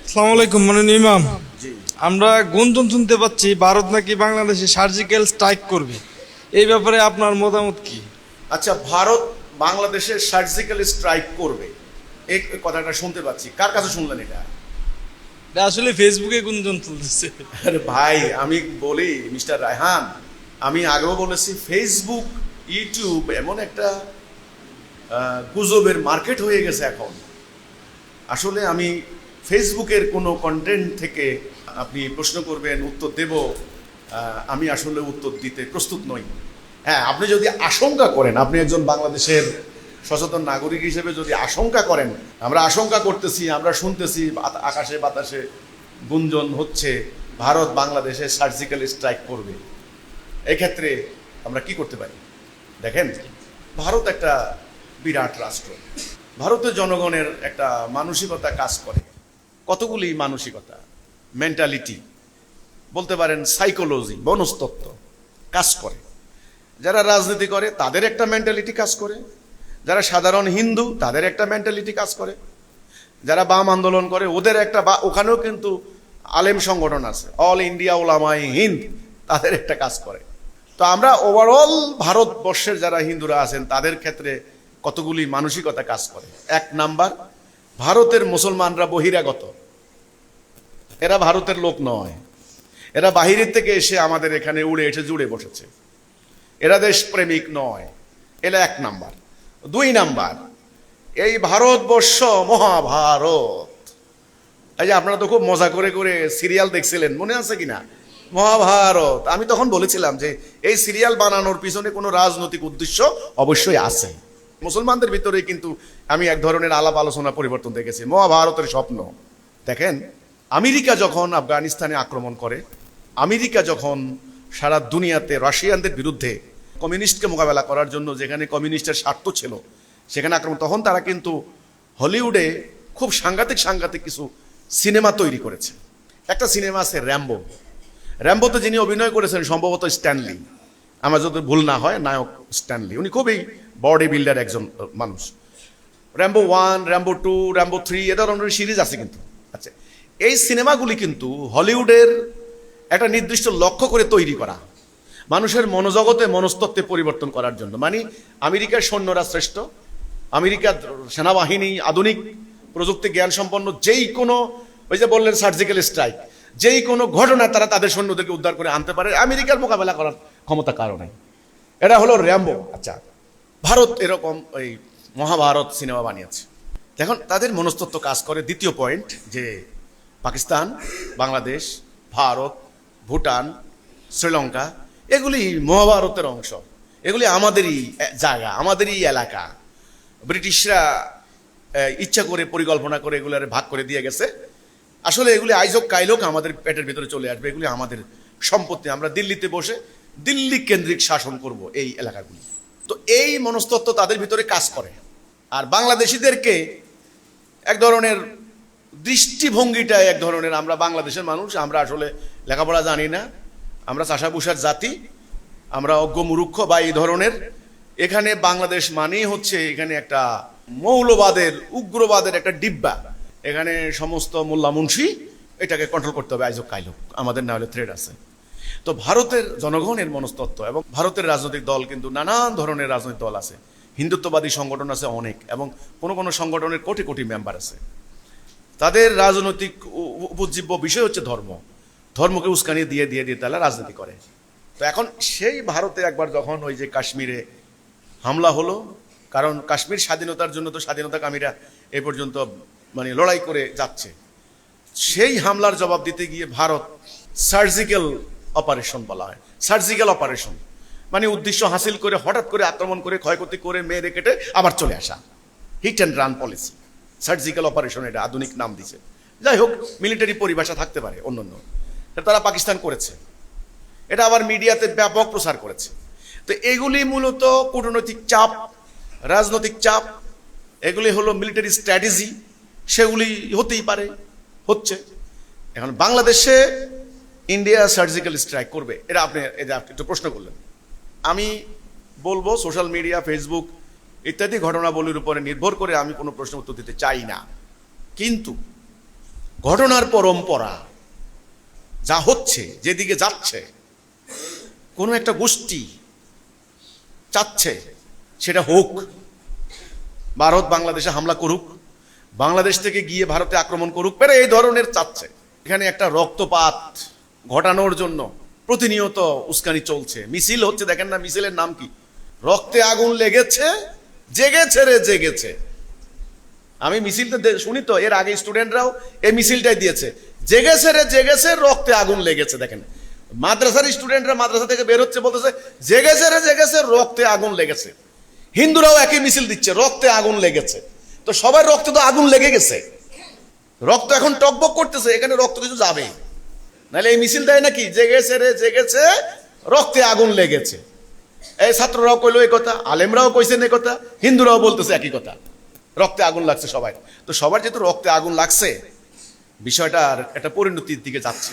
আসসালামু আলাইকুম মাননীয় ইমাম। জি। আমরা গুঞ্জন শুনতে পাচ্ছি ভারত নাকি বাংলাদেশে সার্জিক্যাল স্ট্রাইক করবে, এই ব্যাপারে আপনার মতামত কি? আচ্ছা, ভারত বাংলাদেশের সার্জিক্যাল স্ট্রাইক করবে, এই কথাটা শুনতে পাচ্ছি। কার কাছে শুনলেন এটা? এটা আসলে ফেসবুকে গুঞ্জন চলতেছে। আরে ভাই, আমি বলি মিস্টার রায়হান, আমি আগেও বলেছি, ফেসবুক, ইউটিউব এমন একটা গুজবের মার্কেট হয়ে গেছে এখন। আসলে আমি ফেসবুকের কোনো কন্টেন্ট থেকে আপনি প্রশ্ন করবেন, উত্তর দেব, আমি আসলে উত্তর দিতে প্রস্তুত নই। হ্যাঁ, আপনি যদি আশঙ্কা করেন, আপনি একজন বাংলাদেশের সচেতন নাগরিক হিসেবে যদি আশঙ্কা করেন, আমরা আশঙ্কা করতেছি, আমরা শুনতেছি আকাশে বাতাসে গুঞ্জন হচ্ছে ভারত বাংলাদেশে সার্জিক্যাল স্ট্রাইক করবে, এক্ষেত্রে আমরা কি করতে পারি? দেখেন, ভারত একটা বিরাট রাষ্ট্র। ভারতের জনগণের একটা মানসিকতা কাজ করে, কতগুলি মানসিকতা, মেন্টালিটি বলতে পারেন, সাইকোলজি, মনস্তত্ত্ব কাজ করে। যারা রাজনীতি করে তাদের একটা মেন্টালিটি কাজ করে, যারা সাধারণ হিন্দু তাদের একটা মেন্টালিটি কাজ করে, যারা বাম আন্দোলন করে ওদের একটা, বা ওখানেও কিন্তু আলেম সংগঠন আছে, অল ইন্ডিয়া ওলামায়ে হিন্দ, তাদের একটা কাজ করে। তো আমরা ওভারঅল ভারতবর্ষের যারা হিন্দুরা আছেন তাদের ক্ষেত্রে কতগুলি মানসিকতা কাজ করে। এক নাম্বার, ভারতের মুসলমানরা বহিরাগত, এরা ভারতের লোক নয়, এরা বাহিরের থেকে এসে আমাদের এখানে উড়ে এসে জুড়ে বসেছে, এরা দেশপ্রেমিক নয়, এরা এক নাম্বার। দুই নাম্বার, এই ভারতবর্ষ মহাভারত, এই যে আপনারা তো খুব মজা করে করে সিরিয়াল দেখছিলেন, মনে আছে কিনা মহাভারত? আমি তখন বলেছিলাম যে এই সিরিয়াল বানানোর পিছনে কোনো রাজনৈতিক উদ্দেশ্য অবশ্যই আছে। মুসলমানদের ভিতরে কিন্তু আমি এক ধরনের আলাপ আলোচনা পরিবর্তন দেখেছি, মহাভারতের স্বপ্ন। দেখেন, আমেরিকা যখন আফগানিস্তানে আক্রমণ করে, আমেরিকা যখন সারা দুনিয়াতে রাশিয়ানদের বিরুদ্ধে কমিউনিস্টকে মোকাবেলা করার জন্য যেখানে কমিউনিস্টের স্বার্থ ছিল সেখানে আক্রমণ, তখন তারা কিন্তু হলিউডে খুব সাংঘাতিক সাংঘাতিক কিছু সিনেমা তৈরি করেছে। একটা সিনেমা আছে র্যাম্বো। র্যাম্বোতে যিনি অভিনয় করেছেন সম্ভবত স্ট্যানলি, আমার যদি ভুল না হয়, নায়ক স্ট্যানলি, উনি খুবই বডি বিল্ডার একজন মানুষ। র্যাম্বো 1, র্যাম্বো 2, র্যাম্বো 3 এ ধরনের সিরিজ আছে কিন্তু। আচ্ছা, এই সিনেমাগুলি কিন্তু হলিউডের একটা নির্দিষ্ট লক্ষ্য করে তৈরি করা, মানুষের মনোজগতে মনস্তত্ত্বে পরিবর্তন করার জন্য। মানে আমেরিকার সৈন্যরা শ্রেষ্ঠ, আমেরিকার সেনাবাহিনী আধুনিক প্রযুক্তি জ্ঞান সম্পন্ন, যেই কোনো, ওই যে বললেন সার্জিক্যাল স্ট্রাইক, যেই কোনো ঘটনা তারা তাদের সৈন্যদেরকে উদ্ধার করে আনতে পারে, আমেরিকার মোকাবেলা করার ক্ষমতা কারো নাই। এটা হলো র্যাম্বো। আচ্ছা, ভারত এরকম ওই মহাভারত সিনেমা বানিয়েছে। দেখুন তাদের মনস্তত্ত্ব কাজ করে। দ্বিতীয় পয়েন্ট, যে পাকিস্তান, বাংলাদেশ, ভারত, ভুটান, শ্রীলঙ্কা, এগুলি মহাভারতের অংশ, এগুলি আমাদেরই জায়গা, আমাদেরই এলাকা। ব্রিটিশরা ইচ্ছা করে পরিকল্পনা করে এগুলার ভাগ করে দিয়ে গেছে। আসলে এগুলি আইজক কাইলোক আমাদের পেটের ভিতরে চলে আসবে, এগুলি আমাদের সম্পত্তি, আমরা দিল্লিতে বসে দিল্লি কেন্দ্রিক শাসন করব এই এলাকাগুলি। তো এই মনস্তত্ত্ব তাদের ভিতরে কাজ করে। আর বাংলাদেশিদেরকে এক ধরনের দৃষ্টিভঙ্গিটা এক ধরনের, আমরা বাংলাদেশের মানুষ, আমরা আসলে লেখাপড়া জানি না, আমরা চাষাভুষার জাতি, আমরা অজ্ঞ মূর্খ বা এই ধরনের। এখানে বাংলাদেশ মানেই হচ্ছে এখানে একটা মৌলবাদের, উগ্রবাদের একটা ডিব্বা, এখানে সমস্ত মোল্লা মুন্সি, এটাকে কন্ট্রোল করতে হবে আইজক কাইলোক, আমাদের না হলে থ্রেড আছে। তো ভারতের জনগণের মনস্তত্ত্ব এবং ভারতের রাজনৈতিক দল কিন্তু নানান ধরনের রাজনৈতিক দল আছে, হিন্দুত্ববাদী সংগঠন আছে অনেক, এবং কোনো কোনো সংগঠনের কোটি কোটি মেম্বার আছে। তাদের রাজনৈতিক উপজীব্য বিষয় হচ্ছে ধর্ম, ধর্মকে উস্কানি দিয়ে দিয়ে দিয়ে তারা রাজনীতি করে। তো এখন সেই ভারতে একবার যখন ওই যে কাশ্মীরে হামলা হলো, কারণ কাশ্মীর স্বাধীনতার জন্য তো স্বাধীনতাকামীরা এ পর্যন্ত মানে লড়াই করে যাচ্ছে, সেই হামলার জবাব দিতে গিয়ে ভারত সার্জিক্যাল অপারেশন বলা হয়, সার্জিক্যাল অপারেশন মানে উদ্দেশ্য হাসিল করে হঠাৎ করে আক্রমণ করে ক্ষয়ক্ষতি করে মেরে কেটে আবার চলে আসা, hit and run policy, surgical operation, এটা আধুনিক নাম দিছে। যাই হোক, মিলিটারি পরিভাষা থাকতে পারে অন্যান্য, তারা পাকিস্তান করেছে, এটা আবার মিডিয়াতে ব্যাপক প্রচার করেছে। তো এগুলি মূলত কূটনৈতিক চাপ, রাজনৈতিক চাপ, এগুলি হলো মিলিটারি স্ট্র্যাটেজি, সেগুলি হতেই পারে, হচ্ছে। এখন বাংলাদেশে ইন্ডিয়া সার্জিক্যাল স্ট্রাইক করবে, এটা আপনি একটু প্রশ্ন করলেন। আমি বলবো সোশ্যাল মিডিয়া, ফেসবুক ইত্যাদি ঘটনাবলীর উপরে নির্ভর করে আমি কোনো প্রশ্ন উত্তর দিতে চাই না, কিন্তু ঘটনার পরম্পরা যা হচ্ছে, যেদিকে যাচ্ছে, কোনো একটা গোষ্ঠী চাচ্ছে সেটা হোক, ভারত বাংলাদেশে হামলা করুক, বাংলাদেশ থেকে গিয়ে ভারতে আক্রমণ করুক, পেরে এই ধরনের চাচ্ছে। এখানে একটা রক্তপাত ঘটানোর জন্য প্রতিনিয়ত উস্কানি চলছে, মিছিল হচ্ছে। দেখেন না মিছিলের নাম কি? রক্তে আগুন লেগেছে, জেগেছে রে জেগেছে। আমি মিছিলটা শুনি তো, এর আগে স্টুডেন্টরাও এই মিছিলটাই দিয়েছে, জেগেছে রে জেগেছে, রক্তে আগুন লেগেছে। দেখেন মাদ্রাসার স্টুডেন্টরা মাদ্রাসা থেকে বের হচ্ছে, বলতেছে জেগেছে রে জেগেছে, রক্তে আগুন লেগেছে। হিন্দুরাও একই মিছিল দিচ্ছে, রক্তে আগুন লেগেছে। তো সবার রক্তে তো আগুন লেগে গেছে, রক্ত এখন টকবক করতেছে, এখানে রক্ত কিছু যাবে, নাহলে এই মিছিল দেয় নাকি জেগেছে রে জেগেছে, রক্তে আগুন লেগেছে। এই ছাত্ররাও কইলো এই কথা, আলেমরাও কইছেন এই কথা, হিন্দুরাও বলতেছে একই কথা, রক্তে আগুন লাগছে সবাই। তো সবার যেহেতু রক্তে আগুন লাগছে, বিষয়টা একটা পরিণতির দিকে যাচ্ছে।